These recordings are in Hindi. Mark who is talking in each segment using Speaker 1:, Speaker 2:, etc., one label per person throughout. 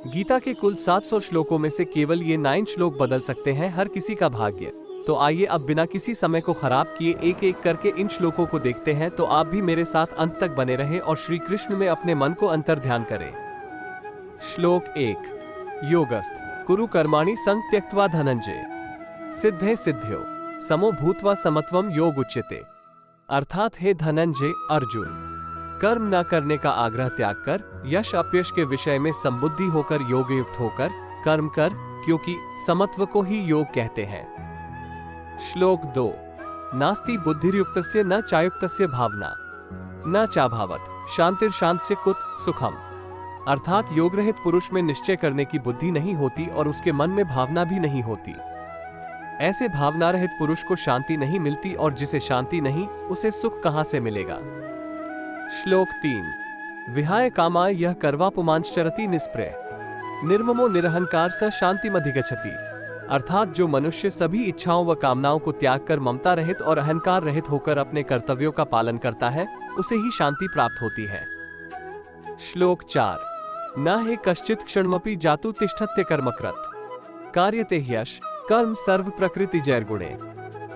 Speaker 1: गीता के कुल 700 श्लोकों में से केवल ये 9 श्लोक बदल सकते हैं हर किसी का भाग्य। तो आइए अब बिना किसी समय को खराब किए एक एक करके इन श्लोकों को देखते हैं। तो आप भी मेरे साथ अंत तक बने रहें और श्री कृष्ण में अपने मन को अंतर ध्यान करें। श्लोक 1। योगस्थ कुरु कर्माणि संग त्यक्त्वा धनंजय सिद्धे सिद्ध्यो समो भूत्वा समत्वम योग उच्यते। अर्थात हे धनंजय अर्जुन, कर्म न करने का आग्रह त्याग कर यश अपयश के विषय में संबुद्धि होकर योग युक्त होकर कर्म कर, क्योंकि समत्व को ही योग कहते हैं। श्लोक 2। नास्ति बुद्धिर्युक्तस्य न चायुक्तस्य भावना न चाभावत शांतिर्शांतस्य कुत सुखम। अर्थात योग रहित पुरुष में निश्चय करने की बुद्धि नहीं होती और उसके मन में भावना भी नहीं होती। ऐसे भावना रहित पुरुष को शांति नहीं मिलती और जिसे शांति नहीं उसे सुख कहां से मिलेगा। श्लोक 3। विहाय कामाय यह कर्वा पुमांश्चरति निष्प्रय निर्ममो निरहंकार स शांतिमधिगच्छति। अर्थात जो मनुष्य सभी इच्छाओं व कामनाओं को त्याग कर ममता रहित और अहंकार रहित होकर अपने कर्तव्यों का पालन करता है उसे ही शांति प्राप्त होती है। श्लोक 4। न हे कश्चित् क्षणमपि जातु तिष्ठत्य कर्मकृत कार्यते ह्यश कर्म सर्व प्रकृति जैर्गुणे।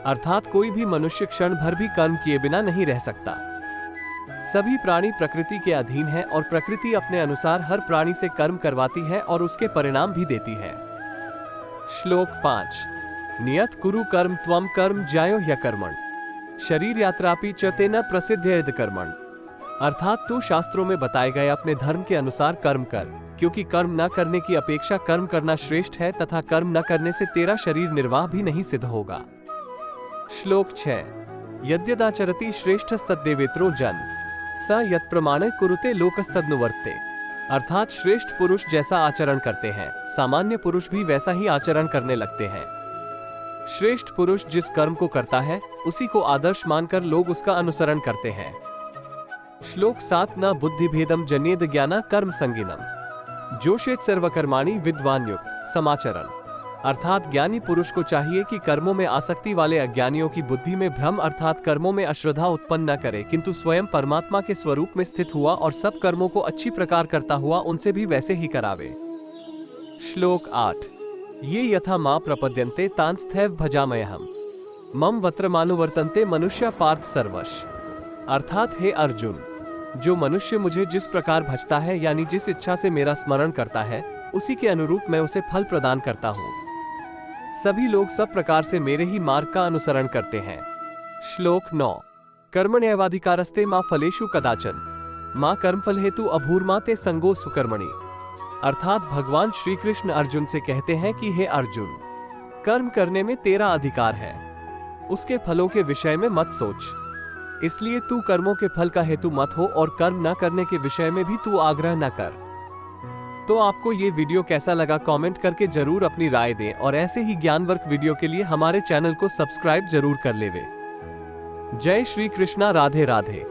Speaker 1: अर्थात कोई भी मनुष्य क्षण भर भी कर्म किए बिना नहीं रह सकता। सभी प्राणी प्रकृति के अधीन है और प्रकृति अपने अनुसार हर प्राणी से कर्म करवाती है और उसके परिणाम भी देती है। श्लोक 5। नियत कुरु कर्म त्वम कर्म ज्यायो ह्यकर्मण शरीर यात्रापि च तेन प्रसिद्धेद कर्मण। अर्थात तू शास्त्रों में बताए गए अपने धर्म के अनुसार कर्म कर, क्योंकि कर्म न करने की अपेक्षा कर्म करना श्रेष्ठ है तथा कर्म न करने से तेरा शरीर निर्वाह भी नहीं सिद्ध होगा। श्लोक 6। यद्यदाचरति श्रेष्ठस्तद्देवेत्रो जन स यत् प्रमाणे कुरुते लोकस्तदनुवर्ते। अर्थात श्रेष्ठ पुरुष जैसा आचरण करते हैं सामान्य पुरुष भी वैसा ही आचरण करने लगते हैं। श्रेष्ठ पुरुष जिस कर्म को करता है उसी को आदर्श मानकर लोग उसका अनुसरण करते हैं। श्लोक 7। न बुद्धिभेदम जन्येद ज्ञान कर्म संगिनम जोशेत सर्वकर्माणि विद्वान युक्त समाचरण। अर्थात ज्ञानी पुरुष को चाहिए कि कर्मों में आसक्ति वाले अज्ञानियों की बुद्धि में भ्रम अर्थात कर्मों में अश्रद्धा उत्पन्न न करे, किंतु स्वयं परमात्मा के स्वरूप में स्थित हुआ और सब कर्मों को अच्छी प्रकार करता हुआ उनसे भी वैसे ही करावे। श्लोक 8। ये यथा मां प्रपद्यन्ते तांस्थैव भजामयहम् मम वत्रमानुवर्तन्ते मनुष्य पार्थ सर्वश। अर्थात हे अर्जुन, जो मनुष्य मुझे जिस प्रकार भजता है यानी जिस इच्छा से मेरा स्मरण करता है उसी के अनुरूप मैं उसे फल प्रदान करता हूँ। सभी लोग सब प्रकार से मेरे ही मार्ग का अनुसरण करते हैं। श्लोक 9। कर्मण्येवाधिकारस्ते मां फलेषु कदाचन मां कर्मफल हेतु अभूर्मा ते संगो सुकर्मणि। अर्थात भगवान श्री कृष्ण अर्जुन से कहते हैं कि हे अर्जुन, कर्म करने में तेरा अधिकार है, उसके फलों के विषय में मत सोच, इसलिए तू कर्मों के फल का हेतु मत हो और कर्म न करने के विषय में भी तू आग्रह न कर। तो आपको ये वीडियो कैसा लगा कमेंट करके जरूर अपनी राय दें और ऐसे ही ज्ञानवर्क वीडियो के लिए हमारे चैनल को सब्सक्राइब जरूर कर लेवे। जय श्री कृष्णा। राधे राधे।